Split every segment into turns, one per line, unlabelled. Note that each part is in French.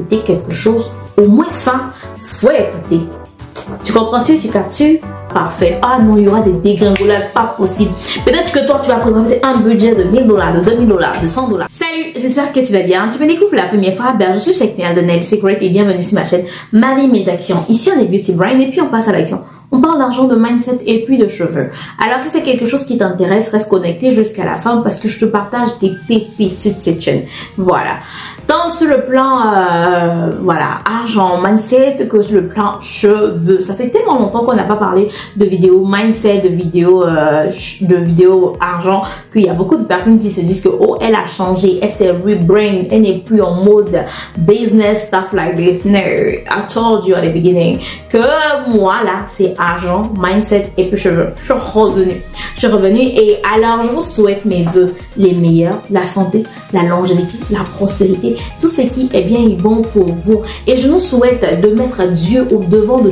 écouter quelque chose, au moins ça, faut écouter. Tu comprends-tu? Tu captes-tu? Parfait. Ah non, il y aura des dégringolades, pas possible. Peut-être que toi, tu vas présenter un budget de 1000 $, de 2000 $, de 100 $. Salut, j'espère que tu vas bien. Tu me découvres pour la première fois. Ben, je suis Sheknel de Nail Secret et bienvenue sur ma chaîne Ma vie, mes actions. Ici, on est Beauty Brain et puis on passe à l'action. On parle d'argent, de mindset et puis de cheveux. Alors, si c'est quelque chose qui t'intéresse, reste connecté jusqu'à la fin parce que je te partage des pépites sur cette chaîne. Voilà. Tant sur le plan, voilà, argent, mindset que sur le plan cheveux. Ça fait tellement longtemps qu'on n'a pas parlé de vidéos mindset, de vidéos argent, qu'il y a beaucoup de personnes qui se disent que, oh, elle a changé, elle s'est rebrain, elle n'est plus en mode business, stuff like this. No, I told you at the beginning que moi, là, c'est argent, mindset et puis cheveux. Je suis revenue et alors, je vous souhaite mes vœux les meilleurs, la santé, la longévité, la prospérité, tout ce qui est bien et bon pour vous. Et je nous souhaite de mettre Dieu au devant de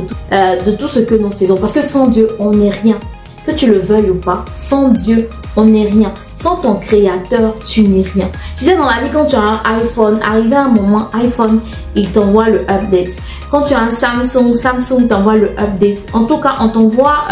tout ce que nous faisons. Parce que sans Dieu, on n'est rien. Que tu le veuilles ou pas, sans Dieu, on n'est rien. Sans ton créateur, tu n'es rien. Tu sais, dans la vie, quand tu as un iPhone, arrivé à un moment, iPhone, il t'envoie le update. Quand tu as un Samsung, Samsung t'envoie le update. En tout cas, on t'envoie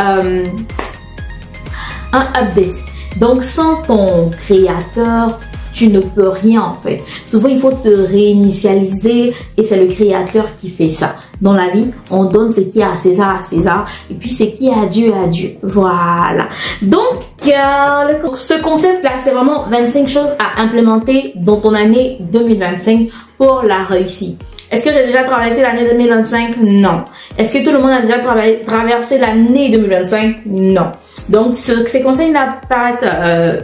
un update. Donc, sans ton créateur, tu ne peux rien en fait. Souvent, il faut te réinitialiser et c'est le créateur qui fait ça. Dans la vie, on donne ce qui est à César et puis ce qui est à Dieu. Voilà. Donc, ce concept-là, c'est vraiment 25 choses à implémenter dans ton année 2025 pour la réussite. Est-ce que j'ai déjà traversé l'année 2025? Non. Est-ce que tout le monde a déjà traversé l'année 2025? Non. Donc, ces conseils-là paraissent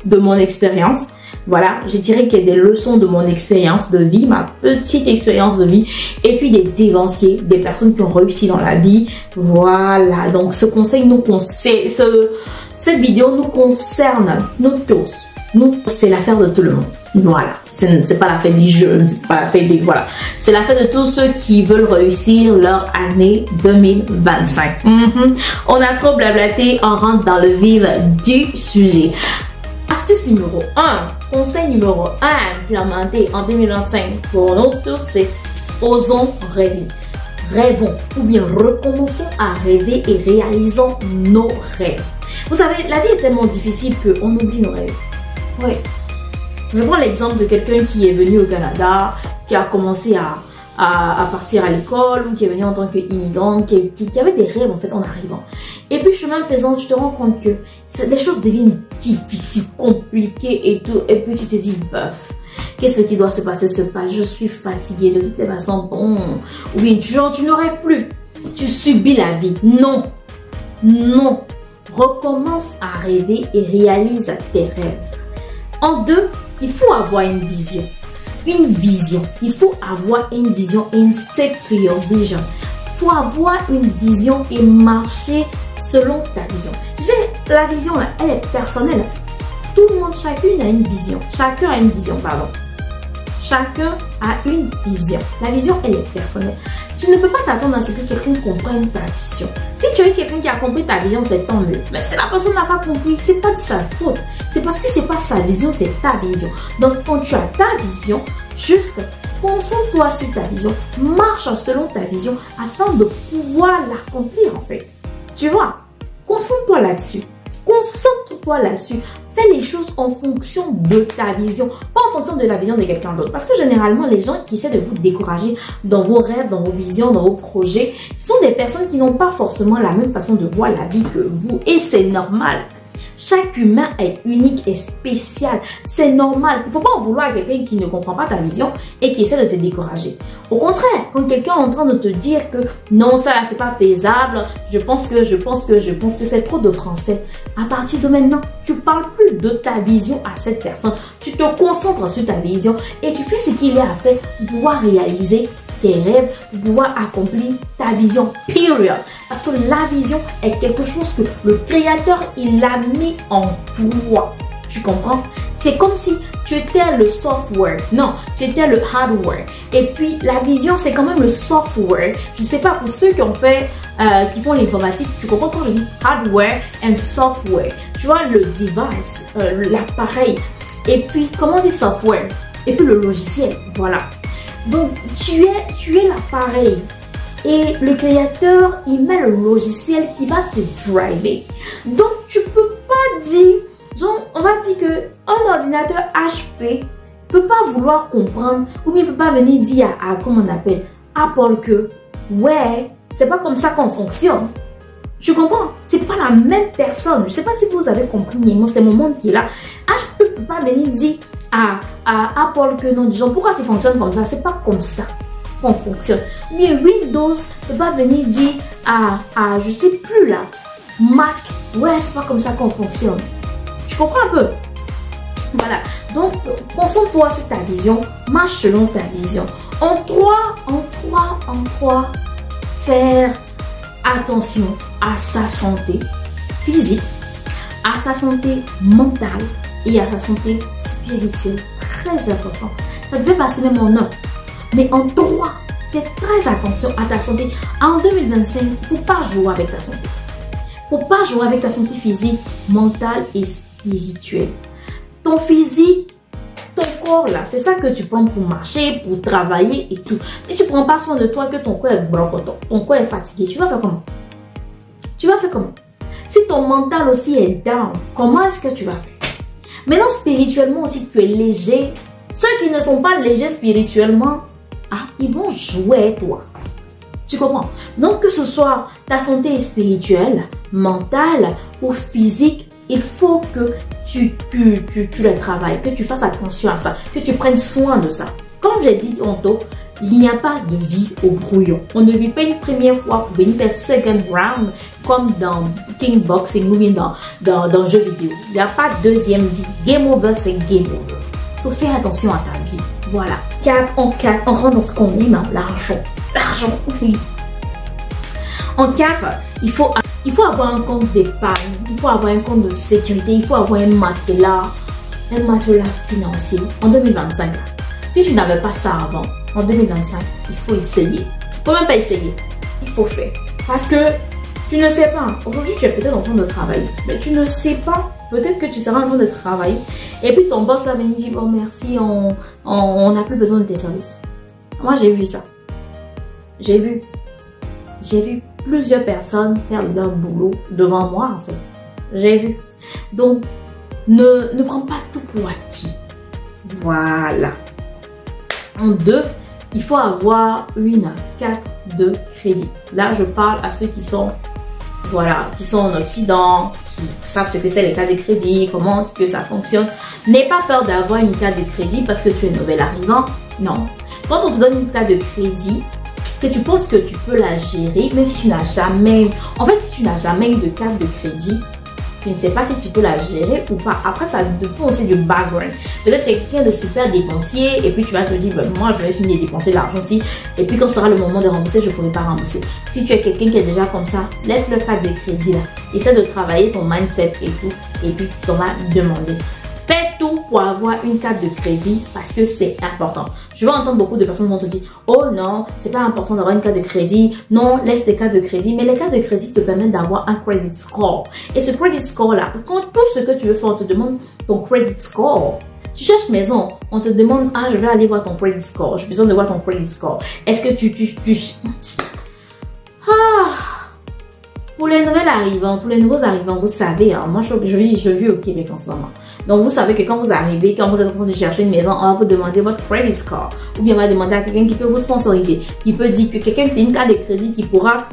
de mon expérience. Voilà, je dirais qu'il y a des leçons de mon expérience de vie, ma petite expérience de vie, et puis des dévanciers, des personnes qui ont réussi dans la vie. Voilà, donc ce conseil cette vidéo nous concerne, nous tous. Nous, c'est l'affaire de tout le monde. Voilà, c'est pas l'affaire des jeunes, c'est pas l'affaire des... Voilà, c'est l'affaire de tous ceux qui veulent réussir leur année 2025. On a trop blablaté, on rentre dans le vif du sujet. Astuce numéro 1, conseil numéro 1 à implémenter en 2025 pour nous tous, c'est osons rêver. Rêvons ou bien recommençons à rêver et réalisons nos rêves. Vous savez, la vie est tellement difficile qu'on oublie nos rêves. Oui. Je prends l'exemple de quelqu'un qui est venu au Canada, qui a commencé à partir à l'école ou qui est venu en tant qu'immigrant, qui avait des rêves en fait en arrivant. Et puis chemin faisant, tu te rends compte que les choses deviennent difficiles, compliquées et tout. Et puis tu te dis, bof, qu'est-ce qui doit se passer, je suis fatiguée de toutes les façons. Bon, oui, tu ne rêves plus. Tu subis la vie. Non, non. Recommence à rêver et réalise tes rêves. En deux, il faut avoir une vision. Une vision. Il faut avoir une vision and stick to your vision. Il faut avoir une vision et marcher selon ta vision. Tu sais, la vision, là, elle est personnelle. Tout le monde, chacune a une vision. Chacun a une vision, pardon. Chacun a une vision. La vision, elle est personnelle. Tu ne peux pas t'attendre à ce que quelqu'un comprenne ta vision. Si tu as quelqu'un qui a compris ta vision, c'est tant mieux. Mais si la personne n'a pas compris, c'est pas de sa faute. C'est parce que c'est pas sa vision, c'est ta vision. Donc, quand tu as ta vision, juste concentre-toi sur ta vision. Marche selon ta vision afin de pouvoir l'accomplir en fait. Tu vois, concentre-toi là-dessus. Concentre-toi là-dessus. Fais les choses en fonction de ta vision, pas en fonction de la vision de quelqu'un d'autre. Parce que généralement, les gens qui essaient de vous décourager dans vos rêves, dans vos visions, dans vos projets, sont des personnes qui n'ont pas forcément la même façon de voir la vie que vous. Et c'est normal. Chaque humain est unique et spécial. C'est normal. Il ne faut pas en vouloir à quelqu'un qui ne comprend pas ta vision et qui essaie de te décourager. Au contraire, quand quelqu'un est en train de te dire que non, ça là, c'est pas faisable, je pense que c'est trop de français. À partir de maintenant, tu parles plus de ta vision à cette personne. Tu te concentres sur ta vision et tu fais ce qu'il y a à faire pour pouvoir réaliser tes rêves, pour pouvoir accomplir ta vision, period. Parce que la vision est quelque chose que le créateur, il a mis en toi. Tu comprends? C'est comme si tu étais le software. Non, tu étais le hardware. Et puis, la vision, c'est quand même le software. Je sais pas, pour ceux qui ont fait, qui font l'informatique, tu comprends quand je dis hardware and software. Tu vois, le device, l'appareil. Et puis, comment on dit software? Et puis, le logiciel. Voilà. Donc, tu es l'appareil. Et le créateur, il met le logiciel qui va te driver. Donc, tu peux pas dire, genre, on va dire que un ordinateur HP peut pas vouloir comprendre, ou bien il peut pas venir dire à comment on appelle, Apple que, ouais, c'est pas comme ça qu'on fonctionne. Tu comprends? C'est pas la même personne. Je sais pas si vous avez compris, mais c'est mon monde qui est là. HP peut pas venir dire à Apple que non, disons, pourquoi tu fonctionnes comme ça? C'est pas comme ça qu'on fonctionne. Mais Windows peut pas venir dire à je sais plus là, Mac, ouais, c'est pas comme ça qu'on fonctionne. Tu comprends un peu? Voilà. Donc, concentre-toi sur ta vision, marche selon ta vision. En trois, faire attention à sa santé physique, à sa santé mentale et à sa santé spirituelle. Très important. Ça devait passer même en un. Mais en trois, fais très attention à ta santé. En 2025, il ne faut pas jouer avec ta santé. Il ne faut pas jouer avec ta santé physique, mentale et spirituelle. Ton physique, ton corps là, c'est ça que tu prends pour marcher, pour travailler et tout. Et tu ne prends pas soin de toi, que ton corps est broncoton, ton corps est fatigué. Tu vas faire comment? Tu vas faire comment? Si ton mental aussi est down, comment est-ce que tu vas faire? Maintenant, spirituellement aussi, tu es léger. Ceux qui ne sont pas légers spirituellement, ils vont jouer toi. Tu comprends? Donc, que ce soit ta santé spirituelle, mentale ou physique, il faut que tu le travailles, que tu fasses attention à ça, que tu prennes soin de ça. Comme j'ai dit tantôt, il n'y a pas de vie au brouillon. On ne vit pas une première fois pour venir faire second round comme dans Kingboxing ou bien dans jeux vidéo. Il n'y a pas de deuxième vie. Game over, c'est game over. So, fais attention à ta vie. Voilà. 4 en 4, on rentre dans ce qu'on aime, l'argent. L'argent, oui. En 4, il faut avoir un compte d'épargne, il faut avoir un compte de sécurité, il faut avoir un matelas financier en 2025. Si tu n'avais pas ça avant, en 2025, il faut essayer. Il ne faut même pas essayer, il faut faire. Parce que tu ne sais pas, aujourd'hui tu es peut-être en train de travailler, mais tu ne sais pas, peut-être que tu seras en train de travailler et puis ton boss va venir dire, bon merci, on n'a plus besoin de tes services. Moi j'ai vu ça. J'ai vu plusieurs personnes perdre leur boulot devant moi en fait. J'ai vu. Donc, ne prends pas tout pour acquis. Voilà. En 2, il faut avoir une carte de crédit. Là, je parle à ceux qui sont, voilà, qui sont en Occident, qui savent ce que c'est les cartes de crédit, comment est-ce que ça fonctionne. N'aie pas peur d'avoir une carte de crédit parce que tu es nouvel arrivant. Non. Quand on te donne une carte de crédit, que tu penses que tu peux la gérer, même si tu n'as jamais... En fait, si tu n'as jamais eu de carte de crédit, tu ne sais pas si tu peux la gérer ou pas. Après, ça dépend aussi du background. Peut-être que tu es quelqu'un de super dépensier et puis tu vas te dire, ben, moi, je vais finir de dépenser l'argent ici. Et puis, quand sera le moment de rembourser, je ne pourrai pas rembourser. Si tu es quelqu'un qui est déjà comme ça, laisse le carte de crédit là. Essaie de travailler ton mindset et tout. Et puis, tu t'en vas demander. Fais tout pour avoir une carte de crédit parce que c'est important. Je vais entendre beaucoup de personnes qui vont te dire, oh non, c'est pas important d'avoir une carte de crédit. Non, laisse les cartes de crédit. Mais les cartes de crédit te permettent d'avoir un credit score. Et ce credit score là, quand tout ce que tu veux faire, on te demande ton credit score. Tu cherches maison, on te demande, je vais aller voir ton credit score. J'ai besoin de voir ton credit score. Est-ce que Pour les nouveaux arrivants, vous savez, moi je vis au Québec en ce moment. Donc vous savez que quand vous arrivez, quand vous êtes en train de chercher une maison, on va vous demander votre credit score. Ou bien on va demander à quelqu'un qui peut vous sponsoriser, qui peut dire que quelqu'un fait une carte de crédit qui pourra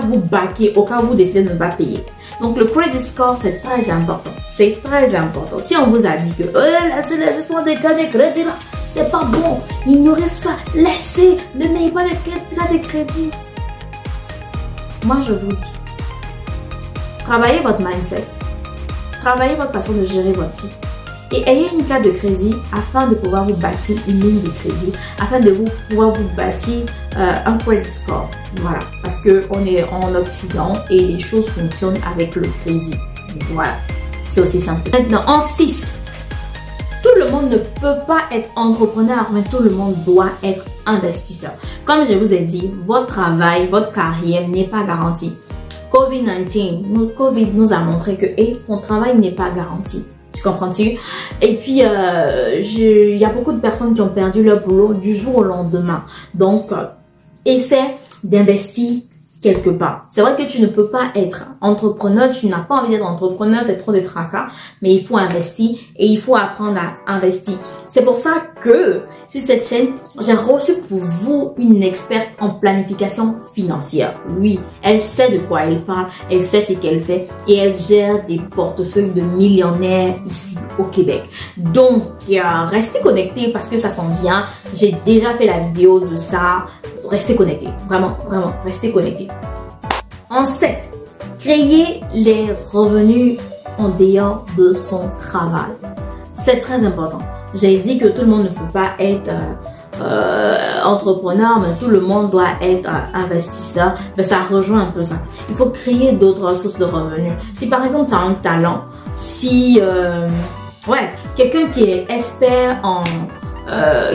vous backer au cas où vous décidez de ne pas payer. Donc le credit score c'est très important. C'est très important. Si on vous a dit que laissez les histoires des cartes de crédit là, c'est pas bon, ignorez ça, laissez, ne n'ayez pas de carte de crédit. Moi, je vous dis, travaillez votre mindset, travaillez votre façon de gérer votre vie et ayez une carte de crédit afin de pouvoir vous bâtir une ligne de crédit, afin de pouvoir vous bâtir un credit score. Voilà, parce qu'on est en Occident et les choses fonctionnent avec le crédit. Voilà, c'est aussi simple. Maintenant, en 6, tout le monde ne peut pas être entrepreneur, mais tout le monde doit être investisseur. Comme je vous ai dit, votre travail, votre carrière n'est pas garantie. Covid nous a montré que ton travail n'est pas garanti. Tu comprends-tu? Et puis, il y a beaucoup de personnes qui ont perdu leur boulot du jour au lendemain. Donc, essaie d'investir quelque part. C'est vrai que tu ne peux pas être entrepreneur, tu n'as pas envie d'être entrepreneur, c'est trop de tracas, mais il faut investir et il faut apprendre à investir. C'est pour ça que sur cette chaîne, j'ai reçu pour vous une experte en planification financière. Oui, elle sait de quoi elle parle, elle sait ce qu'elle fait et elle gère des portefeuilles de millionnaires ici au Québec. Donc, restez connectés parce que ça s'en vient. J'ai déjà fait la vidéo de ça. Restez connectés. Vraiment, vraiment, restez connectés. En 7, créer les revenus en dehors de son travail. C'est très important. J'ai dit que tout le monde ne peut pas être entrepreneur, mais tout le monde doit être investisseur. Mais ça rejoint un peu ça. Il faut créer d'autres sources de revenus. Si par exemple tu as un talent, si quelqu'un qui est expert en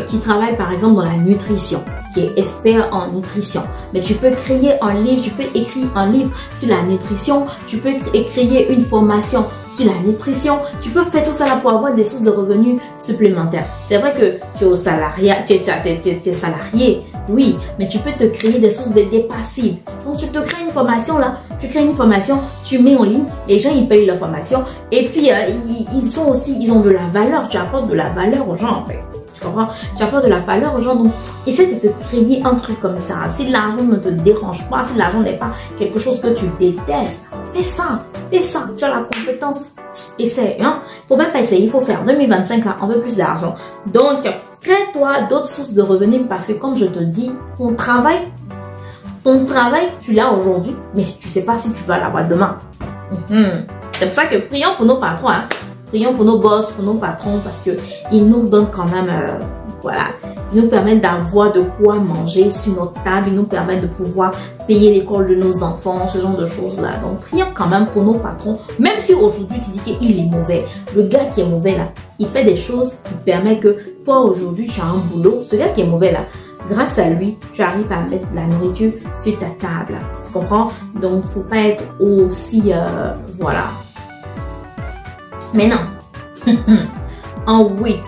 qui travaille par exemple dans la nutrition, qui est expert en nutrition, mais tu peux créer un livre, tu peux écrire un livre sur la nutrition, tu peux créer une formation sur la nutrition, tu peux faire tout ça là pour avoir des sources de revenus supplémentaires. C'est vrai que tu es au salariat, tu es salarié, oui, mais tu peux te créer des sources de passives. Donc tu te crées une formation là, tu crées une formation, tu mets en ligne, les gens ils payent leur formation et puis ils ont de la valeur, tu apportes de la valeur aux gens en fait. Tu comprends? Tu apportes de la valeur aux gens. Donc, essaie de te créer un truc comme ça. Si l'argent ne te dérange pas, si l'argent n'est pas quelque chose que tu détestes, fais ça. Fais ça. Tu as la compétence. Essaie. Hein? Faut même pas essayer. Il faut faire. 2025, là, on veut plus d'argent. Donc, crée-toi d'autres sources de revenus parce que, comme je te dis, ton travail, tu l'as aujourd'hui, mais tu sais pas si tu vas l'avoir demain. C'est pour ça que prions pour nos patrons. Hein? Prions pour nos boss, pour nos patrons, parce que ils nous donnent quand même, ils nous permettent d'avoir de quoi manger sur notre table, ils nous permettent de pouvoir payer l'école de nos enfants, ce genre de choses-là. Donc, prions quand même pour nos patrons, même si aujourd'hui tu dis qu'il est mauvais. Le gars qui est mauvais là, il fait des choses qui permettent que toi aujourd'hui tu as un boulot. Ce gars qui est mauvais là, grâce à lui, tu arrives à mettre de la nourriture sur ta table. Tu comprends? Donc, faut pas être aussi, Maintenant, en 8,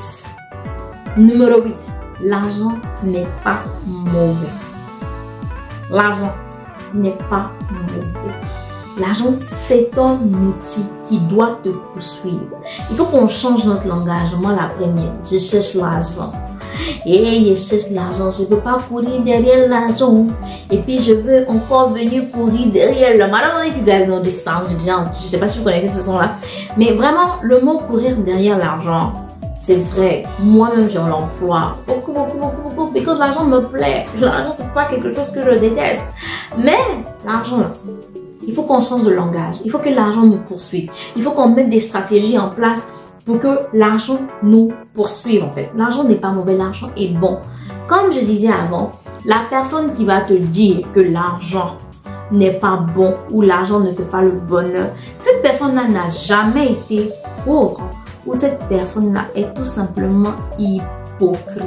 numéro 8, l'argent n'est pas mauvais. L'argent n'est pas mauvais. L'argent, c'est un outil qui doit te poursuivre. Il faut qu'on change notre langage. Moi, la première, je cherche l'argent. Et je cherche l'argent, je ne peux pas courir derrière l'argent. Et puis je veux encore venir courir derrière le malheur. I don't know if you guys know this song. Je sais pas si vous connaissez ce son-là. Mais vraiment, le mot courir derrière l'argent, c'est vrai. Moi-même, je l'emploie beaucoup. Parce que l'argent me plaît. L'argent, c'est pas quelque chose que je déteste. Mais l'argent, là, il faut qu'on change de langage. Il faut que l'argent nous poursuive. Il faut qu'on mette des stratégies en place pour que l'argent nous poursuive en fait. L'argent n'est pas mauvais, l'argent est bon. Comme je disais avant, la personne qui va te dire que l'argent n'est pas bon ou l'argent ne fait pas le bonheur, cette personne-là n'a jamais été pauvre ou cette personne-là est tout simplement hypocrite.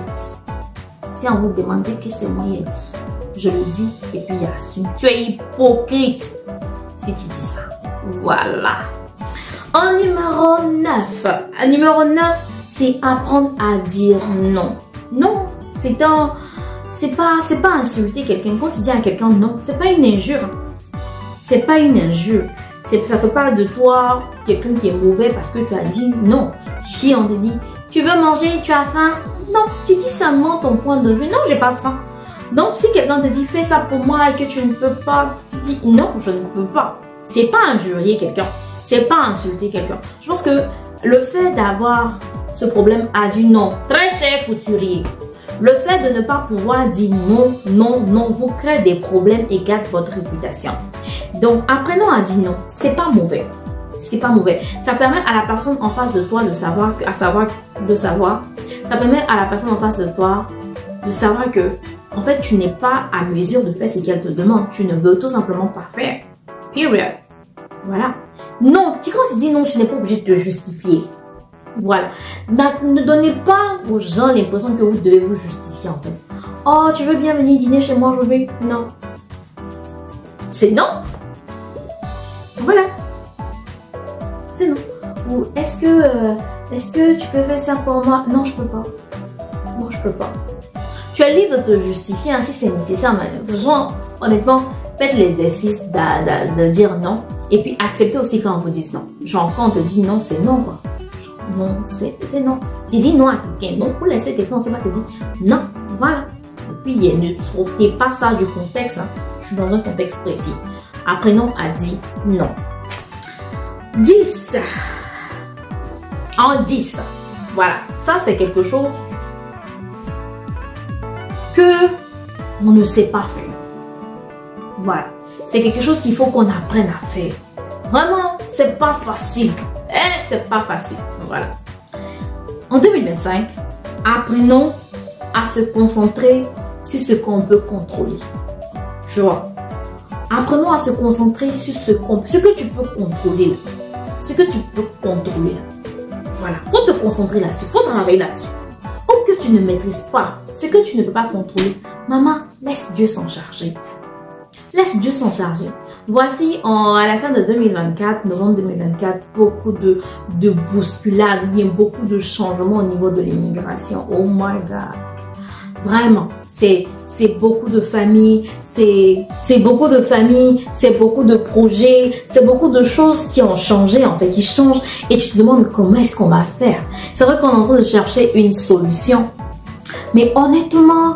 Si on vous demande que c'est moi qui ai dit, je le dis et puis j'assume. Tu es hypocrite si tu dis ça. Voilà. En numéro 9. Numéro 9, c'est apprendre à dire non. Non, c'est pas insulter quelqu'un. Quand tu dis à quelqu'un non, c'est pas une injure. C'est pas une injure. Ça fait pas de toi quelqu'un qui est mauvais parce que tu as dit non. Si on te dit, tu veux manger, tu as faim? Non, tu dis seulement ton point de vue. Non, j'ai pas faim. Donc, si quelqu'un te dit, fais ça pour moi et que tu ne peux pas, tu dis, non, je ne peux pas. C'est pas injurier quelqu'un. C'est pas insulter quelqu'un. Je pense que le fait d'avoir ce problème a dit non, très cher couturier. Le fait de ne pas pouvoir dire non, vous crée des problèmes et gâte votre réputation. Donc, apprenons à dire non. C'est pas mauvais. C'est pas mauvais. Ça permet à la personne en face de toi de savoir. Ça permet à la personne en face de toi de savoir que, en fait, tu n'es pas à mesure de faire ce qu'elle te demande. Tu ne veux tout simplement pas faire. Period. Voilà. Non, quand tu dis non, tu n'es pas obligé de te justifier. Voilà. Ne donnez pas aux gens l'impression que vous devez vous justifier en fait. Oh, tu veux bien venir dîner chez moi aujourd'hui? Non. C'est non. Voilà. C'est non. Ou est-ce que tu peux faire ça pour moi? Non, je peux pas. Non, je peux pas. Tu es libre de te justifier si c'est nécessaire, mais franchement, honnêtement, faites l'exercice de dire non. Et puis acceptez aussi quand on vous dise non. Genre, quand on te dit non, c'est non, quoi. Genre, non, c'est non. Tu dis non à quelqu'un, donc faut laisser quelqu'un, on sait pas te dire non. Voilà. Et puis, ne sautez pas ça du contexte. Hein. Je suis dans un contexte précis. Apprenons à dire non. 10. En 10. Voilà. Ça, c'est quelque chose que on ne sait pas faire. Voilà. C'est quelque chose qu'il faut qu'on apprenne à faire. Vraiment, c'est pas facile. C'est pas facile. Voilà. En 2025, apprenons à se concentrer sur ce qu'on peut contrôler. Tu vois. Apprenons à se concentrer sur ce que tu peux contrôler. Ce que tu peux contrôler. Voilà. Faut te concentrer là-dessus. Faut travailler là-dessus. Ou que tu ne maîtrises pas ce que tu ne peux pas contrôler. Maman, laisse Dieu s'en charger. Laisse Dieu s'en charger. Voici à la fin de 2024, novembre 2024, beaucoup de bousculades, bien beaucoup de changements au niveau de l'immigration. Oh my God. Vraiment, c'est beaucoup de familles, c'est beaucoup de familles, c'est beaucoup de projets, c'est beaucoup de choses qui ont changé en fait, qui changent et tu te demandes comment est-ce qu'on va faire. C'est vrai qu'on est en train de chercher une solution, mais honnêtement,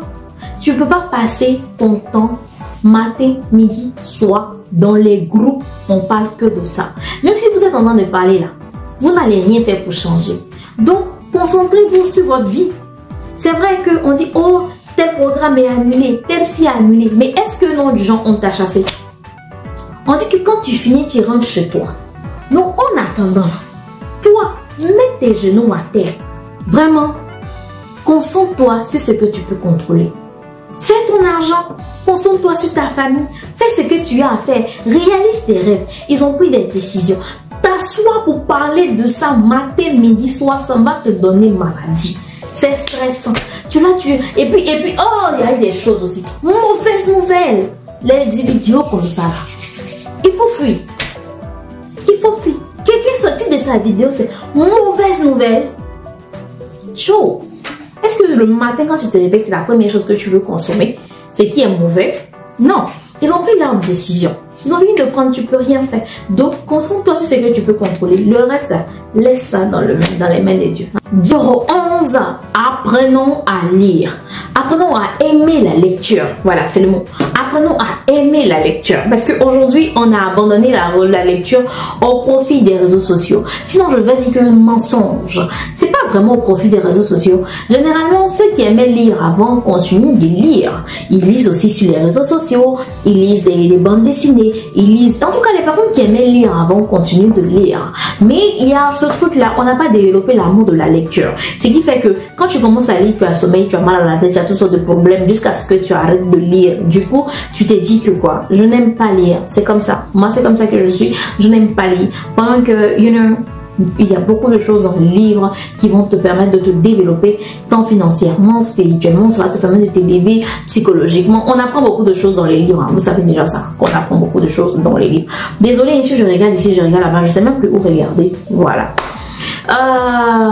tu ne peux pas passer ton temps matin, midi, soir dans les groupes, on parle que de ça. Même si vous êtes en train de parler là, vous n'allez rien faire pour changer. Donc, concentrez-vous sur votre vie. C'est vrai qu'on dit, oh, tel programme est annulé, tel ci est annulé. Mais est-ce que non du genre, on t'a chassé? On dit que quand tu finis, tu rentres chez toi. Donc, en attendant, toi, mets tes genoux à terre. Vraiment, concentre-toi sur ce que tu peux contrôler. Fais ton argent, concentre-toi sur ta famille, fais ce que tu as à faire, réalise tes rêves. Ils ont pris des décisions. T'assois pour parler de ça matin, midi, soir, ça va te donner maladie. C'est stressant. Et puis, oh, il y a des choses aussi. Mauvaise nouvelle. Les vidéos comme ça. Il faut fuir. Il faut fuir. Quelqu'un sorti de sa vidéo, c'est mauvaise nouvelle. Chaud. Est-ce que le matin, quand tu te réveilles, c'est la première chose que tu veux consommer? C'est qui est mauvais? Non. Ils ont pris leur décision. Ils ont envie de prendre, tu peux rien faire. Donc, concentre-toi sur ce que tu peux contrôler. Le reste, laisse ça dans les mains des dieux. Numéro 11, apprenons à lire. Apprenons à aimer la lecture. Voilà, c'est le mot. Apprenons à aimer la lecture. Parce qu'aujourd'hui, on a abandonné la lecture au profit des réseaux sociaux. Sinon, je vais dire que un mensonge. C'est pas vraiment au profit des réseaux sociaux. Généralement, ceux qui aimaient lire avant continuent de lire. Ils lisent aussi sur les réseaux sociaux. Ils lisent des bandes dessinées. Ils lisent. En tout cas, les personnes qui aimaient lire avant continuent de lire. Mais il y a ce truc-là, on n'a pas développé l'amour de la lecture. Ce qui fait que quand tu commences à lire, tu as sommeil, tu as mal à la tête, tu as toutes sortes de problèmes jusqu'à ce que tu arrêtes de lire. Du coup, tu t'es dit que quoi? Je n'aime pas lire. C'est comme ça. Moi, c'est comme ça que je suis. Je n'aime pas lire. Pendant que, il y a beaucoup de choses dans le livre qui vont te permettre de te développer tant financièrement, spirituellement, ça va te permettre de t'élever psychologiquement. On apprend beaucoup de choses dans les livres, hein. Vous savez déjà ça, qu'on apprend beaucoup de choses dans les livres. Désolée, ici je regarde là-bas, je sais même plus où regarder. Voilà.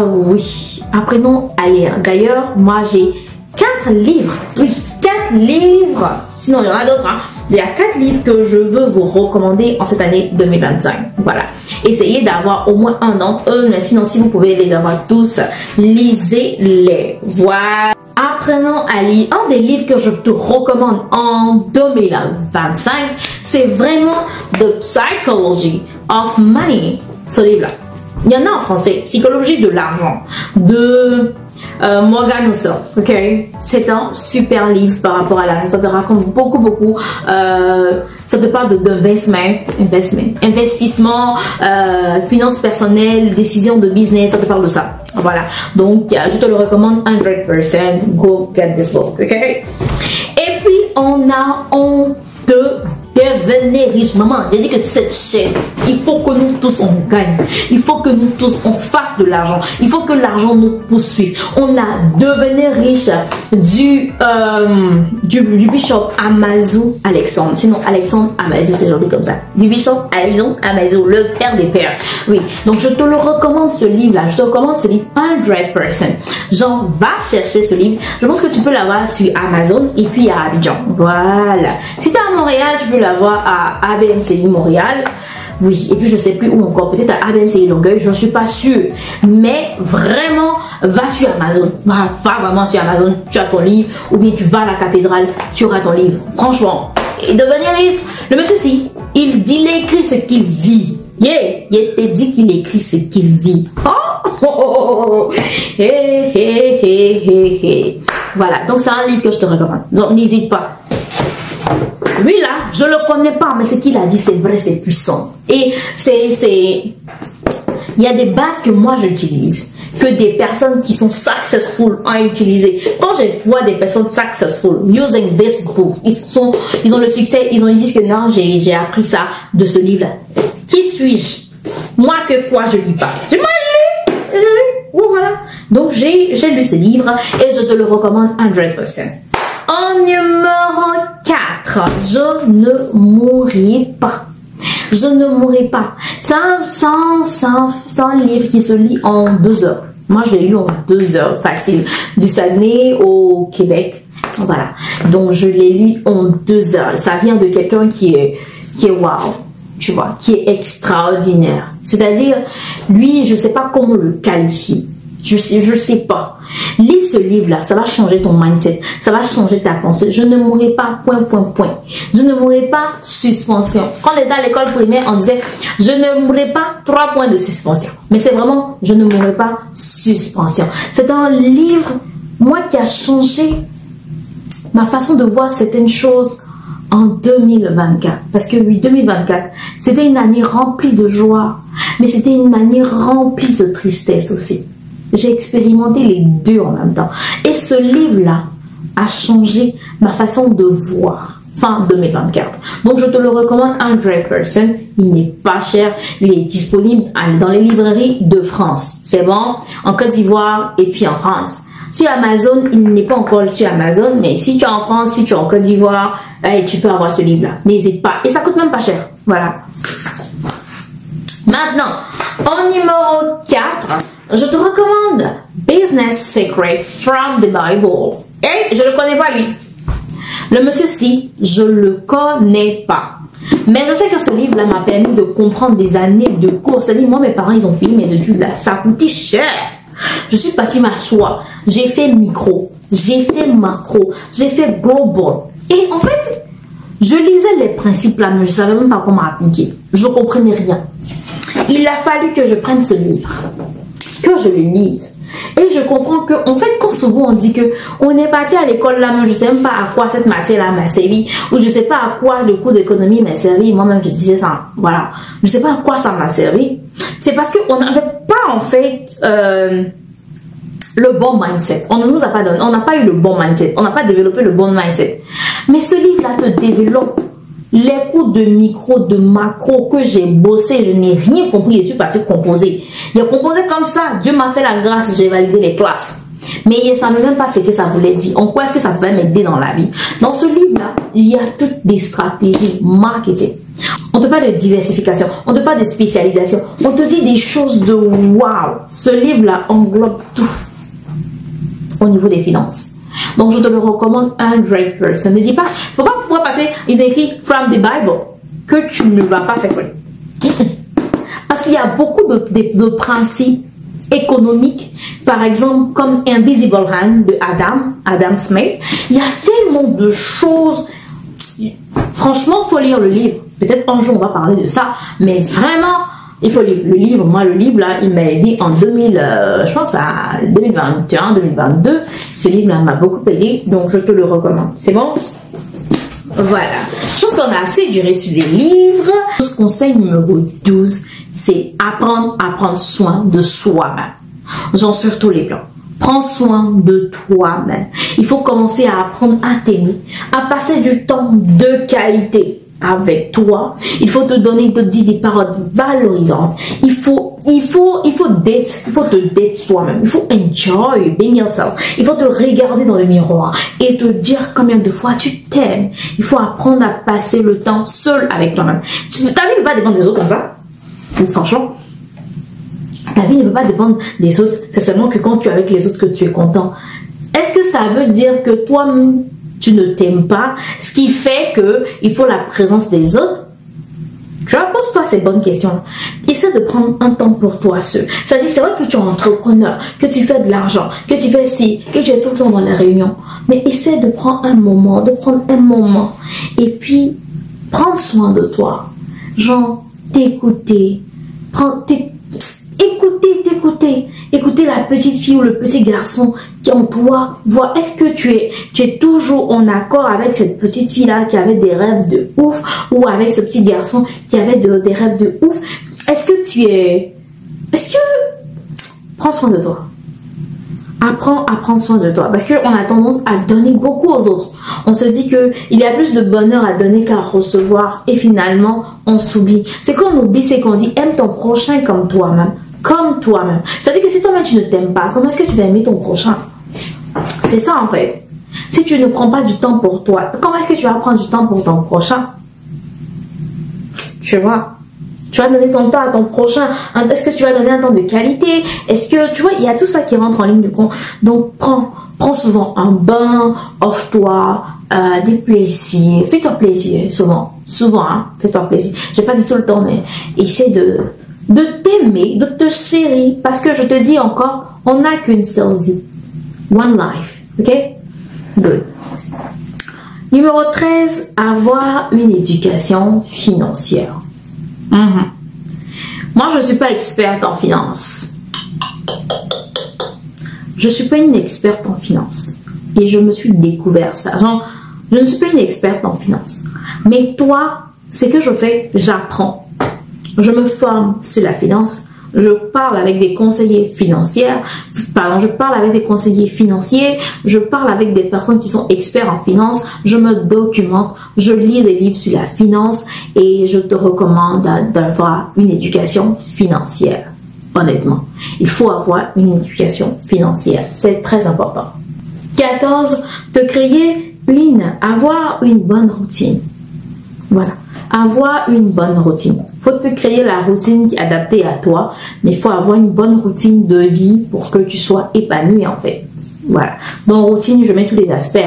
Oui, apprenons à lire. D'ailleurs, moi j'ai 4 livres. Oui, 4 livres. Sinon, il y en a d'autres, hein. Il y a 4 livres que je veux vous recommander en cette année 2025. Voilà. Essayez d'avoir au moins un d'entre eux, mais sinon, si vous pouvez les avoir tous, lisez-les. Voilà. Apprenons à lire. Un des livres que je te recommande en 2025, c'est vraiment The Psychology of Money. Ce livre-là. Il y en a en français. Psychologie de l'argent. De Morgan Housel, ok? C'est un super livre par rapport à l'argent. Ça te raconte beaucoup. Ça te parle investissement, finances personnelles, décisions de business. Ça te parle de ça. Voilà. Donc, je te le recommande 100%. Go get this book, ok? Et puis, on a deux devenez riche. Maman, j'ai dit que cette chaîne, il faut que nous tous on gagne. Il faut que nous tous on fasse de l'argent. Il faut que l'argent nous poursuive. On a devenu riche du bishop Amazou Alexandre. Sinon, Alexandre Amazou, c'est gentil comme ça. Du bishop Alexandre Amazou, le père des pères. Oui, donc je te le recommande ce livre-là. Je te recommande ce livre 100%. Genre, va chercher ce livre. Je pense que tu peux l'avoir sur Amazon et puis à Abidjan. Voilà. Si tu es à Montréal, tu peux l'avoir à ABMCI Montréal. Oui, et puis je sais plus où encore, peut-être à ABMCI Longueuil, je ne suis pas sûre. Mais vraiment, va sur Amazon. Va vraiment sur Amazon, tu as ton livre, ou bien tu vas à la cathédrale, tu auras ton livre. Franchement, et devenir riche, le monsieur si, il écrit ce qu'il vit. Yeah, il te dit qu'il écrit ce qu'il vit. Oh, hey. Voilà, donc c'est un livre que je te recommande. Donc n'hésite pas. Lui là, je le connais pas, mais ce qu'il a dit, c'est vrai, c'est puissant. Et il y a des bases que moi j'utilise, que des personnes qui sont successful ont utilisé. Quand je vois des personnes successful using this book, ils ont le succès, ils disent que non, j'ai appris ça de ce livre-là. Qui suis-je? Moi que quoi je lis pas. Je m'en lis. Voilà. Donc j'ai lu ce livre et je te le recommande 100%. En numéro 4, je ne mourrai pas. Je ne mourrai pas. C'est un livre qui se lit en 2 heures. Moi, je l'ai lu en 2 heures, facile. Du Saguenay au Québec. Voilà. Donc, je l'ai lu en 2 heures. Ça vient de quelqu'un qui est wow. Tu vois, qui est extraordinaire. C'est-à-dire, lui, je sais pas comment le qualifier. Je sais pas. Lis ce livre-là, ça va changer ton mindset, ça va changer ta pensée. Je ne mourrai pas, point. Je ne mourrai pas, suspension. Quand on était à l'école primaire, on disait, je ne mourrai pas, 3 points de suspension. Mais c'est vraiment, je ne mourrai pas, suspension. C'est un livre, moi, qui a changé ma façon de voir certaines choses en 2024. Parce que oui, 2024, c'était une année remplie de joie, mais c'était une année remplie de tristesse aussi. J'ai expérimenté les deux en même temps. Et ce livre-là a changé ma façon de voir fin 2024. Donc, je te le recommande 100%. Il n'est pas cher. Il est disponible dans les librairies de France. C'est bon? En Côte d'Ivoire et puis en France. Sur Amazon, il n'est pas encore sur Amazon. Mais si tu es en France, si tu es en Côte d'Ivoire, tu peux avoir ce livre-là. N'hésite pas. Et ça coûte même pas cher. Voilà. Maintenant, en numéro 4... je te recommande Business Secret from the Bible. Et je ne le connais pas lui. Le monsieur si, je le connais pas. Mais je sais que ce livre-là m'a permis de comprendre des années de cours. C'est-à-dire, moi, mes parents, ils ont payé mes études là. Ça coûtait cher. Je suis partie m'asseoir. J'ai fait micro. J'ai fait macro. J'ai fait global. Et en fait, je lisais les principes là, mais je ne savais même pas comment appliquer. Je ne comprenais rien. Il a fallu que je prenne ce livre, que je le lise. Et je comprends que, en fait, quand souvent on dit que on est parti à l'école là, mais je sais même pas à quoi cette matière-là m'a servi, ou je sais pas à quoi le cours d'économie m'a servi, moi-même je disais ça, voilà, je sais pas à quoi ça m'a servi. C'est parce qu'on n'avait pas, en fait, le bon mindset. On ne nous a pas donné, on n'a pas eu le bon mindset, on n'a pas développé le bon mindset. Mais ce livre-là te développe les cours de micro, de macro que j'ai bossé, je n'ai rien compris, je suis partie composer. Il a composé comme ça, Dieu m'a fait la grâce, j'ai validé les classes. Mais il ne savait même pas ce que ça voulait dire, en quoi est-ce que ça pouvait m'aider dans la vie. Dans ce livre-là, il y a toutes des stratégies marketing. On te parle de diversification, on te parle de spécialisation, on te dit des choses de wow. Ce livre-là englobe tout au niveau des finances. Donc, je te le recommande 100%. Ne dis pas, il ne faut pas pouvoir passer, il est écrit from the Bible, que tu ne vas pas faire. Parce qu'il y a beaucoup de principes économiques, par exemple, comme Invisible Hand de Adam Smith. Il y a tellement de choses. Franchement, il faut lire le livre. Peut-être un jour, on va parler de ça, mais vraiment, il faut lire le livre. Moi, le livre, là, il m'a aidé en 2021, 2022. Ce livre-là m'a beaucoup aidé, donc je te le recommande. C'est bon? Voilà. Je pense qu'on a assez duré sur les livres. Le conseil numéro 12, c'est apprendre à prendre soin de soi-même. Genre sur tous les plans. Prends soin de toi-même. Il faut commencer à apprendre à t'aimer, à passer du temps de qualité. avec toi. Il faut te donner, te dire des paroles valorisantes. Il faut te date toi-même. Il faut enjoy being yourself. Il faut te regarder dans le miroir et te dire combien de fois tu t'aimes. Il faut apprendre à passer le temps seul avec toi-même. Ta vie ne peut pas dépendre des autres comme ça. Franchement, ta vie ne peut pas dépendre des autres. C'est seulement que quand tu es avec les autres que tu es content. Est-ce que ça veut dire que toi-même tu ne t'aimes pas, ce qui fait que il faut la présence des autres? Tu vois, pose-toi ces bonnes questions. Essaie de prendre un temps pour toi seul. C'est-à-dire, c'est vrai que tu es entrepreneur, que tu fais de l'argent, que tu fais ci, que tu es tout le temps dans les réunions. Mais essaie de prendre un moment, et puis prendre soin de toi. Genre, t'écouter, écouter la petite fille ou le petit garçon qui en toi, voir est-ce que tu es toujours en accord avec cette petite fille là qui avait des rêves de ouf, ou avec ce petit garçon qui avait des rêves de ouf. Prends soin de toi. Apprends à prendre soin de toi, parce qu'on a tendance à donner beaucoup aux autres. On se dit que il y a plus de bonheur à donner qu'à recevoir, et finalement on s'oublie. C'est qu'on oublie, c'est qu'on dit aime ton prochain comme toi-même. C'est-à-dire que si toi-même tu ne t'aimes pas, comment est-ce que tu vas aimer ton prochain? C'est ça en fait. Si tu ne prends pas du temps pour toi, comment est-ce que tu vas prendre du temps pour ton prochain? Tu vois? Tu vas donner ton temps à ton prochain. Est-ce que tu vas donner un temps de qualité? Est-ce que, tu vois, il y a tout ça qui rentre en ligne de compte. Donc, prends souvent un bain, offre-toi des plaisirs. Fais-toi plaisir, souvent, hein, fais-toi plaisir. J'ai pas du tout le temps, mais essaie de t'aimer, de te chérir. Parce que je te dis encore, on n'a qu'une seule vie. One life. Ok? Good. Numéro 13, avoir une éducation financière. Moi, je ne suis pas experte en finance. Je ne suis pas une experte en finance. Et je me suis découvert ça. Genre, je ne suis pas une experte en finance. Mais toi, ce que je fais, j'apprends. Je me forme sur la finance. Je parle avec des conseillers financiers. Je parle avec des conseillers financiers. Je parle avec des personnes qui sont experts en finance. Je me documente. Je lis des livres sur la finance. Et je te recommande d'avoir une éducation financière. Honnêtement, il faut avoir une éducation financière. C'est très important. 14. Avoir une bonne routine. Voilà. Avoir une bonne routine. Il faut te créer la routine qui est adaptée à toi, mais il faut avoir une bonne routine de vie pour que tu sois épanoui en fait. Voilà. Dans routine, je mets tous les aspects.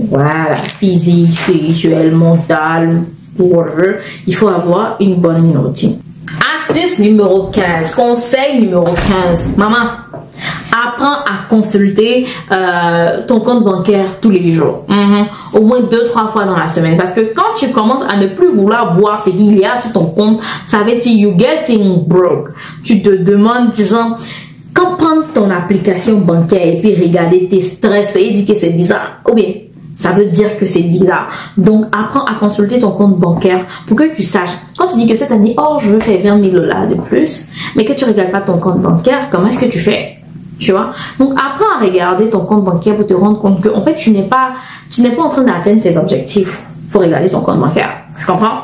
Voilà. Physique, spirituel, mental, pour eux. Il faut avoir une bonne routine. Astuce numéro 15. Conseil numéro 15. Maman, apprends à consulter ton compte bancaire tous les jours. Au moins 2-3 fois dans la semaine. Parce que quand tu commences à ne plus vouloir voir ce qu'il y a sur ton compte, ça veut dire you getting broke. Tu te demandes, disons, quand prendre ton application bancaire et puis regarder tes stress et dire que c'est bizarre. Ou bien, ça veut dire que c'est bizarre. Donc, apprends à consulter ton compte bancaire pour que tu saches. Quand tu dis que cette année, je veux faire 20 000 $ de plus, mais que tu ne regardes pas ton compte bancaire, comment est-ce que tu fais? Tu vois? Donc, apprends à regarder ton compte bancaire pour te rendre compte que, en fait, tu n'es pas en train d'atteindre tes objectifs. Il faut regarder ton compte bancaire. Tu comprends?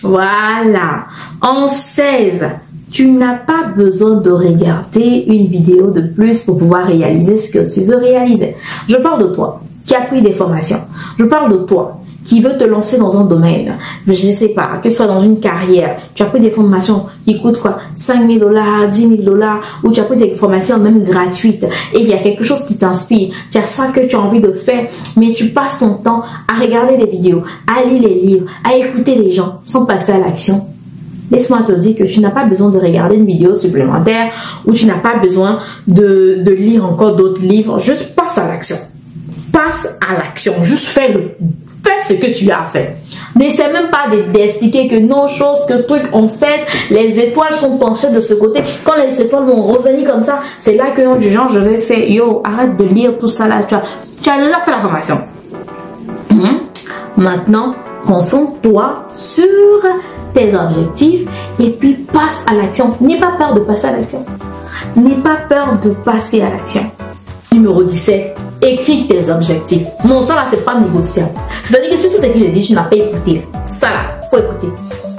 Voilà. En 16, tu n'as pas besoin de regarder une vidéo de plus pour pouvoir réaliser ce que tu veux réaliser. Je parle de toi qui a pris des formations. Je parle de toi qui veut te lancer dans un domaine. Je sais pas, que ce soit dans une carrière. Tu as pris des formations qui coûtent quoi? 5 000 $, 10 000 $, ou tu as pris des formations même gratuites. Et il y a quelque chose qui t'inspire. Tu as ça que tu as envie de faire, mais tu passes ton temps à regarder les vidéos, à lire les livres, à écouter les gens sans passer à l'action. Laisse-moi te dire que tu n'as pas besoin de regarder une vidéo supplémentaire ou tu n'as pas besoin de lire encore d'autres livres. Juste passe à l'action. Passe à l'action. Juste fais ce que tu as fait. N'essaie même pas d'expliquer que nos choses, que trucs ont fait, les étoiles sont penchées de ce côté. Quand les étoiles vont revenir comme ça, c'est là que du genre je vais faire, arrête de lire tout ça là. Tu as déjà fait la formation. Maintenant, concentre-toi sur tes objectifs et puis passe à l'action. N'aie pas peur de passer à l'action. N'aie pas peur de passer à l'action. Numéro 17. Écris tes objectifs. Non, ça là, c'est pas négociable. C'est-à-dire que surtout ce que je dis, tu n'as pas écouté. Ça là, faut écouter.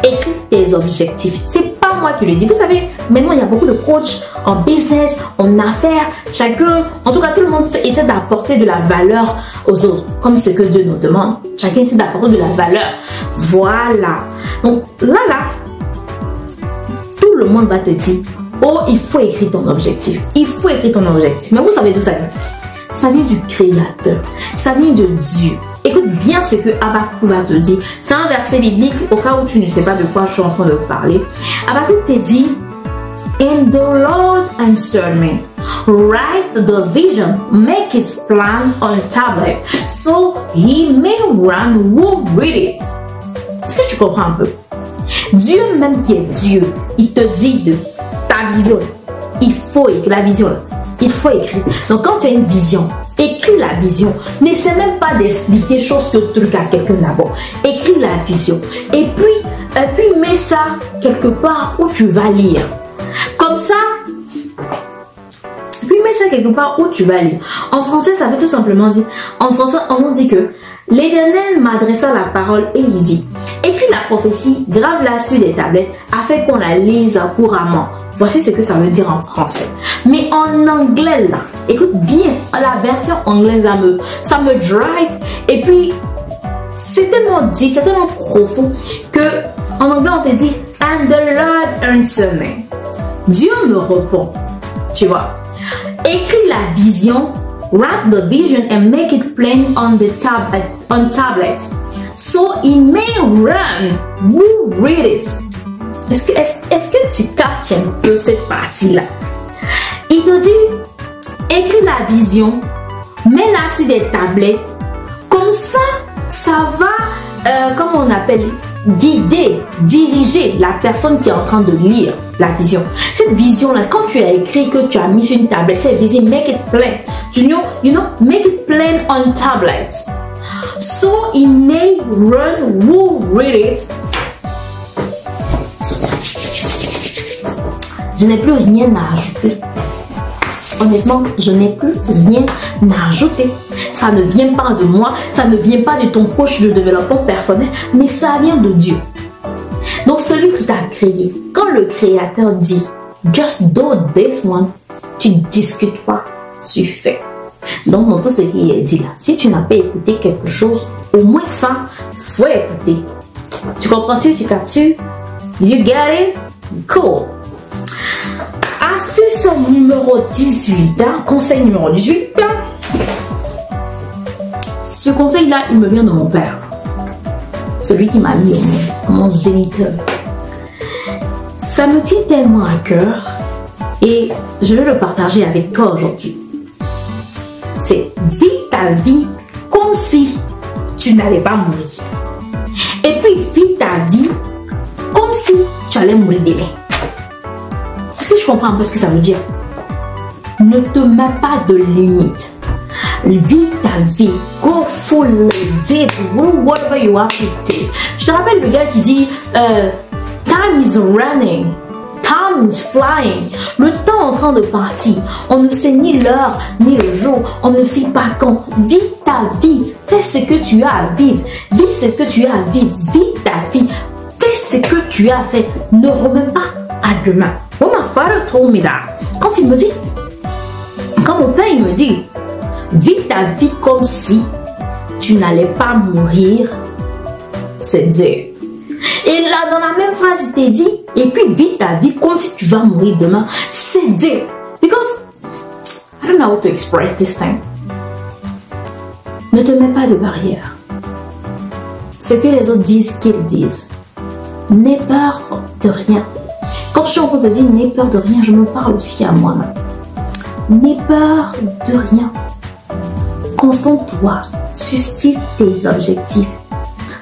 Écris tes objectifs. C'est pas moi qui le dis. Vous savez, maintenant, il y a beaucoup de coachs en business, en affaires. Chacun, en tout cas, tout le monde essaie d'apporter de la valeur aux autres, comme ce que Dieu nous demande. Chacun essaie d'apporter de la valeur. Voilà. Donc, là, tout le monde va te dire, oh, il faut écrire ton objectif. Il faut écrire ton objectif. Mais vous savez d'où ça vient? Ça vient du Créateur. Ça vient de Dieu. Écoute bien ce que Habakkuk va te dire. C'est un verset biblique au cas où tu ne sais pas de quoi je suis en train de parler. Habakkuk te dit, And the Lord answered me, write the vision, make its plan on tablet, so he may run who read it. Est-ce que tu comprends un peu? Dieu même qui est Dieu, il te dit de ta vision. Il faut écrire la vision. Il faut écrire. Donc quand tu as une vision, écris la vision. N'essaie même pas d'expliquer chose que truc à quelqu'un d'abord. Écris la vision. Et puis mets ça quelque part où tu vas lire. Comme ça, puis mets ça quelque part où tu vas lire. En français, ça veut tout simplement dire, en français, on dit que l'Éternel m'adressa la parole et il dit, écris la prophétie, grave-la sur des tablettes afin qu'on la lise couramment. Voici ce que ça veut dire en français. Mais en anglais, là, écoute bien, la version anglaise, ça me drive. Et puis, c'est tellement deep, c'est tellement profond que en anglais, on te dit, and the Lord answered me. Dieu me répond. Tu vois. Écris la vision, write the vision and make it plain on tablet. So it may run who read it. Est-ce que tu captes un peu cette partie-là? Il te dit, écris la vision, mets-la sur des tablettes. Comme ça va, comment on appelle, guider, diriger la personne qui est en train de lire la vision. Cette vision-là, quand tu as écrit que tu as mis sur une tablette, c'est vision, make it plain. You know, make it plain on tablet. So it may run who read it. Je n'ai plus rien à ajouter. Honnêtement, je n'ai plus rien à ajouter. Ça ne vient pas de moi, ça ne vient pas de ton coach de développement personnel, mais ça vient de Dieu. Donc celui qui t'a créé, quand le créateur dit « Just do this one », tu ne discutes pas, tu fais. Donc dans tout ce qui est dit là, si tu n'as pas écouté quelque chose, au moins ça, faut écouter. Tu comprends-tu? Tu captes-tu? You get it? Cool. Astuce numéro 18, conseil numéro 18. Ce conseil-là, il me vient de mon père. Celui qui m'a mis au monde, mon géniteur. Ça me tient tellement à cœur et je vais le partager avec toi aujourd'hui. C'est vis ta vie comme si tu n'allais pas mourir. Et puis vis ta vie comme si tu allais mourir demain. Est-ce que je comprends un peu ce que ça veut dire? Ne te mets pas de limite. Vis ta vie. Go full deep. Whatever you have to take. Je te rappelle le gars qui dit time is running. Time is flying. Le temps est en train de partir. On ne sait ni l'heure ni le jour. On ne sait pas quand. Vis ta vie. Fais ce que tu as à vivre. Vis ce que tu as à vivre. Vis ta vie. Fais ce que tu as fait. Ne remets pas à demain. When my father told me that, quand mon père il me dit, vis ta vie comme si tu n'allais pas mourir, c'est dire. Et là, dans la même phrase, il t'a dit, et puis vis ta vie comme si tu vas mourir demain, c'est dire. Because, I don't know how to express this thing. Ne te mets pas de barrière. Ce que les autres disent, qu'ils disent. N'aie peur de rien. Quand je suis en train de dire n'aie peur de rien, je me parle aussi à moi-même. N'aie peur de rien. Concentre-toi sur tes objectifs,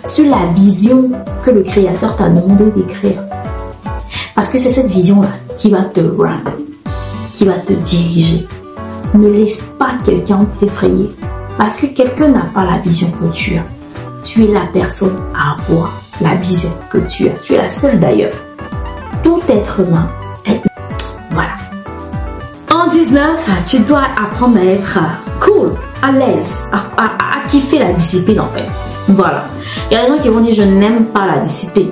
sur la vision que le Créateur t'a demandé d'écrire. Parce que c'est cette vision-là qui va te run, qui va te diriger. Ne laisse pas quelqu'un t'effrayer. Parce que quelqu'un n'a pas la vision que tu as. Tu es la personne à avoir la vision que tu as. Tu es la seule d'ailleurs. Tout être humain est... Voilà. En 19, tu dois apprendre à être cool. à l'aise, à kiffer la discipline en fait. Voilà. Il y a des gens qui vont dire je n'aime pas la discipline.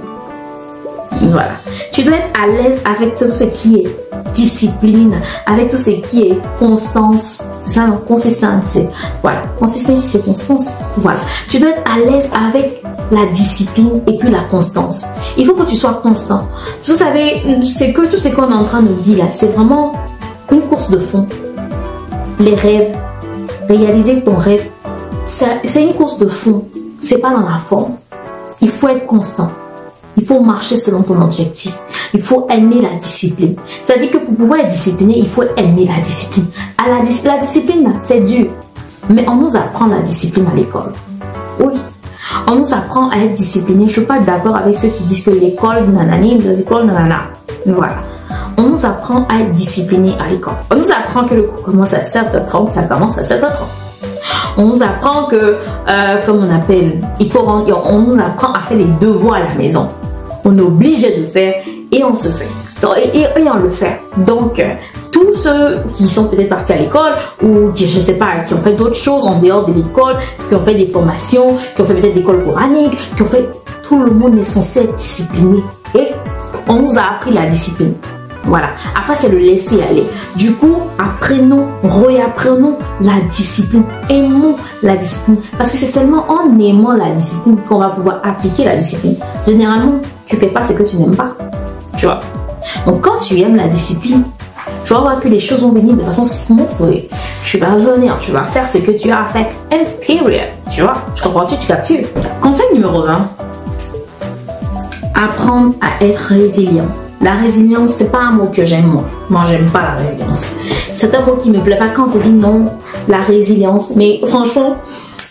Voilà. Tu dois être à l'aise avec tout ce qui est discipline, avec tout ce qui est constance. C'est ça, non? Consistance. Voilà. Consistency, c'est constance. Voilà. Tu dois être à l'aise avec la discipline et puis la constance. Il faut que tu sois constant. Vous savez, c'est que tout ce qu'on est en train de dire là, c'est vraiment une course de fond. Les rêves, réaliser ton rêve, c'est une course de fond. C'est pas dans la forme. Il faut être constant. Il faut marcher selon ton objectif. Il faut aimer la discipline. C'est-à-dire que pour pouvoir être discipliné, il faut aimer la discipline. La discipline, c'est dur. Mais on nous apprend la discipline à l'école. Oui. On nous apprend à être discipliné. Je ne suis pas d'accord avec ceux qui disent que l'école, nanani, l'école, nanana. Voilà. On nous apprend à être discipliné à l'école. On nous apprend que le cours commence à 7h30, ça commence à 7h30. On nous apprend que, comme on appelle, on nous apprend à faire les devoirs à la maison. On est obligé de faire et on se fait. Et on le fait. Donc, tous ceux qui sont peut-être partis à l'école ou qui, je ne sais pas, qui ont fait d'autres choses en dehors de l'école, qui ont fait des formations, qui ont fait peut-être l'école coranique, qui ont fait... Tout le monde est censé être discipliné. Et on nous a appris la discipline. Voilà. Après, c'est le laisser aller. Du coup, apprenons, réapprenons la discipline. Aimons la discipline. Parce que c'est seulement en aimant la discipline qu'on va pouvoir appliquer la discipline. Généralement, tu fais pas ce que tu n'aimes pas. Tu vois. Donc, quand tu aimes la discipline, tu vas voir que les choses vont venir de façon smooth. Tu vas venir, tu vas faire ce que tu as à faire. And period. Tu vois. Tu comprends-tu? Tu captures. Conseil numéro 20. Apprendre à être résilient. La résilience, c'est pas un mot que j'aime moi. Moi, j'aime pas la résilience. C'est un mot qui me plaît pas quand on dit non, la résilience. Mais franchement,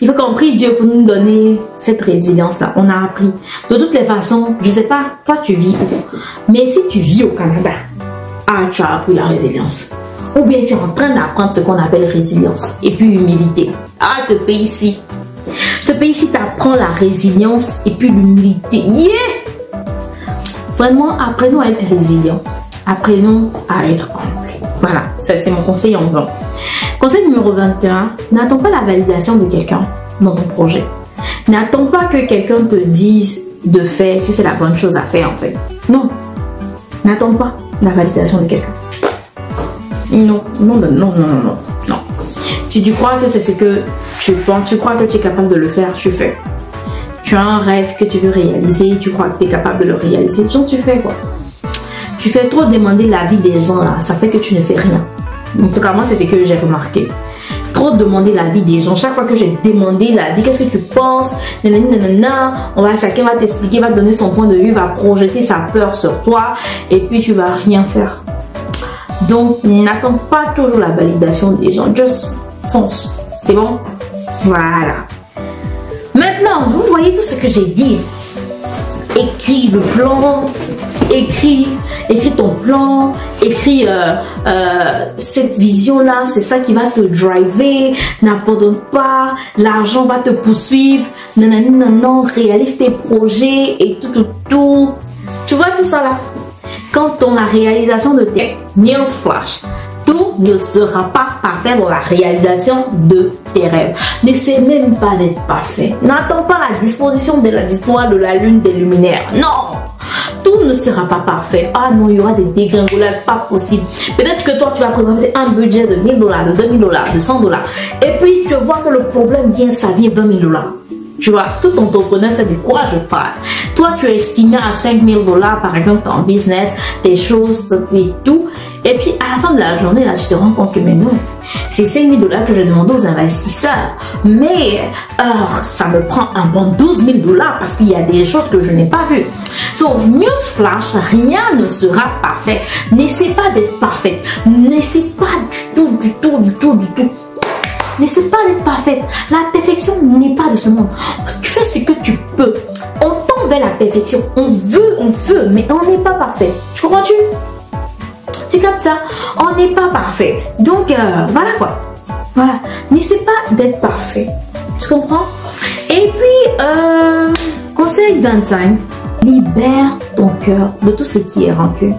il faut qu'on prie Dieu pour nous donner cette résilience-là. On a appris. De toutes les façons, je sais pas, toi tu vis où. Mais si tu vis au Canada, tu as appris la résilience. Ou bien tu es en train d'apprendre ce qu'on appelle résilience. Et puis humilité. Ce pays-ci. Ce pays-ci t'apprend la résilience et puis l'humilité. Yeah! Vraiment, apprenons à être résilients. Apprenons à être humbles. Voilà, ça c'est mon conseil en grand. Conseil numéro 21. N'attends pas la validation de quelqu'un dans ton projet. N'attends pas que quelqu'un te dise de faire que c'est la bonne chose à faire en fait. Non. N'attends pas la validation de quelqu'un. Non. Si tu crois que c'est ce que tu penses, tu crois que tu es capable de le faire, tu fais. Tu as un rêve que tu veux réaliser, tu crois que tu es capable de le réaliser, donc tu fais quoi? Tu fais trop demander l'avis des gens là, ça fait que tu ne fais rien. En tout cas, moi, c'est ce que j'ai remarqué. Trop demander l'avis des gens. Chaque fois que j'ai demandé l'avis, qu'est-ce que tu penses? Chacun va t'expliquer, va te donner son point de vue, va projeter sa peur sur toi et puis tu vas rien faire. Donc, n'attends pas toujours la validation des gens. Just fonce. C'est bon? Voilà. Maintenant, vous voyez tout ce que j'ai dit. Écris le plan, écris ton plan, écris cette vision-là, c'est ça qui va te driver. N'abandonne pas, l'argent va te poursuivre. Non, réalise tes projets et tout. Tu vois tout ça là? Quand on a la réalisation de tes newsflash, tout ne sera pas parfait dans la réalisation de tes rêves. N'essaie même pas d'être parfait. N'attends pas la disposition de la victoire de la lune des luminaires. Non! Tout ne sera pas parfait. Non, il y aura des dégringolades, pas possible. Peut-être que toi, tu vas présenter un budget de $1000, de $2000, de $100. Et puis, tu vois que le problème vient, ça vient $20 000. Tu vois, tout entrepreneur, c'est de quoi je parle. Toi, tu es estimé à $5000 par exemple ton business, tes choses et tout. Et puis, à la fin de la journée, là, tu te rends compte que, mais non, c'est $5000 que j'ai demandé aux investisseurs. Mais, ça me prend un bon $12 000 parce qu'il y a des choses que je n'ai pas vues. So, newsflash, rien ne sera parfait. N'essaie pas d'être parfait. N'essaie pas du tout. N'essaie pas d'être parfaite. La perfection n'est pas de ce monde. Tu fais ce que tu peux. On tend vers la perfection. On veut, mais on n'est pas parfait. Tu comprends-tu? Tu captes ça? On n'est pas parfait. Donc, voilà quoi. Voilà. N'essaie pas d'être parfait. Tu comprends? Et puis, conseil 25. Libère ton cœur de tout ce qui est rancune.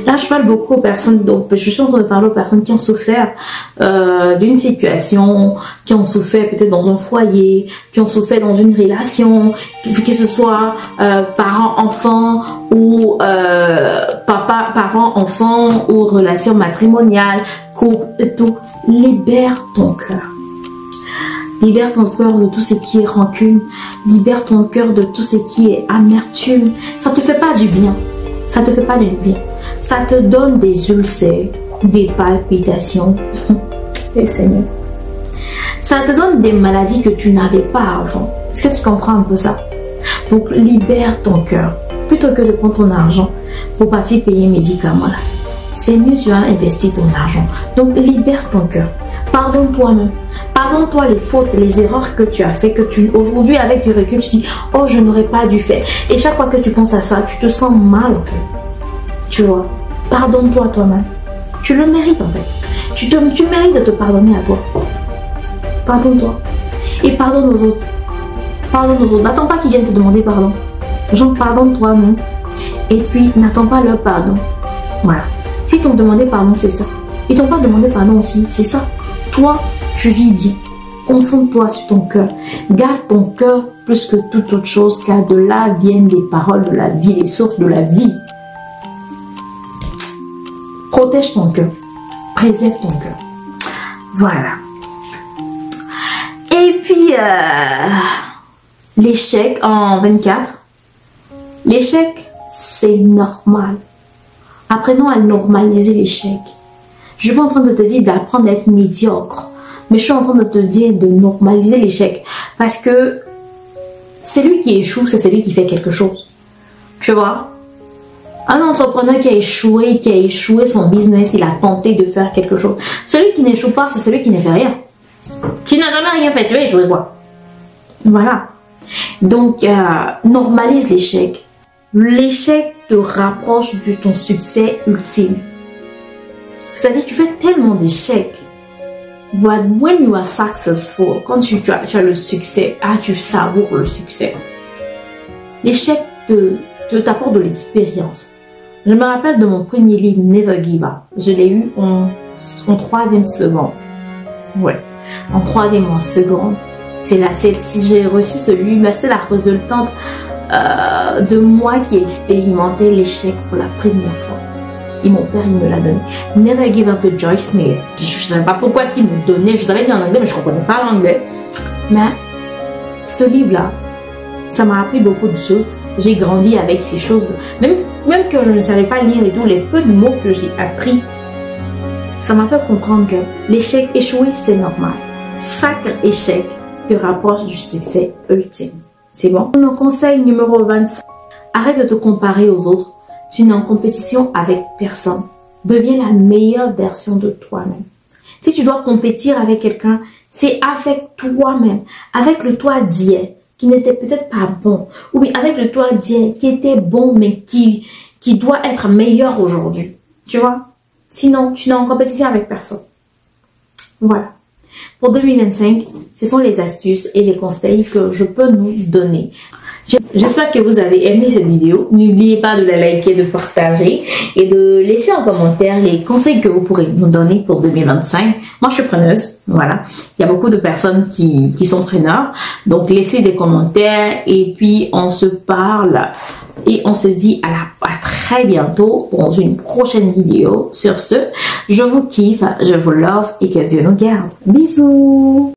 Là, je parle beaucoup aux personnes, donc je suis en train de parler aux personnes qui ont souffert d'une situation, qui ont souffert peut-être dans un foyer, qui ont souffert dans une relation, que ce soit parent-enfant ou parent-enfant ou relation matrimoniale, couple et tout. Libère ton cœur. Libère ton cœur de tout ce qui est rancune. Libère ton cœur de tout ce qui est amertume. Ça te fait pas du bien. Ça te fait pas du bien. Ça te donne des ulcères, des palpitations. Et Seigneur. Ça te donne des maladies que tu n'avais pas avant. Est-ce que tu comprends un peu ça? Donc, libère ton cœur. Plutôt que de prendre ton argent pour partir payer médicaments. C'est mieux, tu as investi ton argent. Donc, libère ton cœur. Pardonne-toi même. Pardonne-toi les fautes, les erreurs que tu as fait, que aujourd'hui, avec du recul, tu dis, oh, je n'aurais pas dû faire. Et chaque fois que tu penses à ça, tu te sens mal, en fait. Tu vois, pardonne-toi toi-même. Tu le mérites, en fait. Tu mérites de te pardonner à toi. Pardonne-toi. Et pardonne aux autres. Pardonne aux autres. N'attends pas qu'ils viennent te demander pardon. Genre, pardonne-toi, non. Et puis, n'attends pas leur pardon. Voilà. Si t'ont demandé pardon, c'est ça. Ils t'ont pas demandé pardon aussi, c'est ça. Toi, tu vis bien. Concentre-toi sur ton cœur. Garde ton cœur plus que toute autre chose, car de là viennent les paroles de la vie, les sources de la vie. Protège ton cœur. Préserve ton cœur. Voilà. Et puis, l'échec en 24. L'échec, c'est normal. Apprenons à normaliser l'échec. Je suis pas en train de te dire d'apprendre à être médiocre, mais je suis en train de te dire de normaliser l'échec. Parce que celui qui échoue, c'est celui qui fait quelque chose. Tu vois? Un entrepreneur qui a échoué son business, il a tenté de faire quelque chose. Celui qui n'échoue pas, c'est celui qui ne fait rien. Qui n'a jamais rien fait, tu vas échouer quoi? Voilà. Donc, normalise l'échec. L'échec te rapproche de ton succès ultime. C'est-à-dire que tu fais tellement d'échecs. But when you are successful, quand tu as le succès, tu savoures le succès. L'échec t'apporte de l'expérience. Je me rappelle de mon premier livre, Never Give Up. Je l'ai eu en 3e seconde. Ouais, en 3e en seconde. J'ai reçu ce livre, c'était la résultante de moi qui ai expérimenté l'échec pour la première fois. Et mon père, il me l'a donné. Never Give Up de Joyce Meyer. Je ne savais pas pourquoi est-ce qu'il me donnait. Je savais lire en anglais, mais je ne comprenais pas l'anglais. Mais ce livre-là, ça m'a appris beaucoup de choses. J'ai grandi avec ces choses. Même que je ne savais pas lire et tout, les peu de mots que j'ai appris, ça m'a fait comprendre que l'échec, échouer, c'est normal. Chaque échec te rapproche du succès ultime. C'est bon? Mon conseil numéro 25. Arrête de te comparer aux autres. Tu n'es en compétition avec personne. Deviens la meilleure version de toi-même. Si tu dois compétir avec quelqu'un, c'est avec toi-même. Avec le toi d'hier, qui n'était peut-être pas bon. Ou bien avec le toi d'hier, qui était bon, mais qui doit être meilleur aujourd'hui. Tu vois? Sinon, tu n'es en compétition avec personne. Voilà. Pour 2025, ce sont les astuces et les conseils que je peux nous donner. J'espère que vous avez aimé cette vidéo. N'oubliez pas de la liker, de partager et de laisser en commentaire les conseils que vous pourrez nous donner pour 2025. Moi, je suis preneuse. Voilà. Il y a beaucoup de personnes qui sont preneurs. Donc, laissez des commentaires et puis on se parle et on se dit à très bientôt dans une prochaine vidéo. Sur ce, je vous kiffe, je vous love et que Dieu nous garde. Bisous!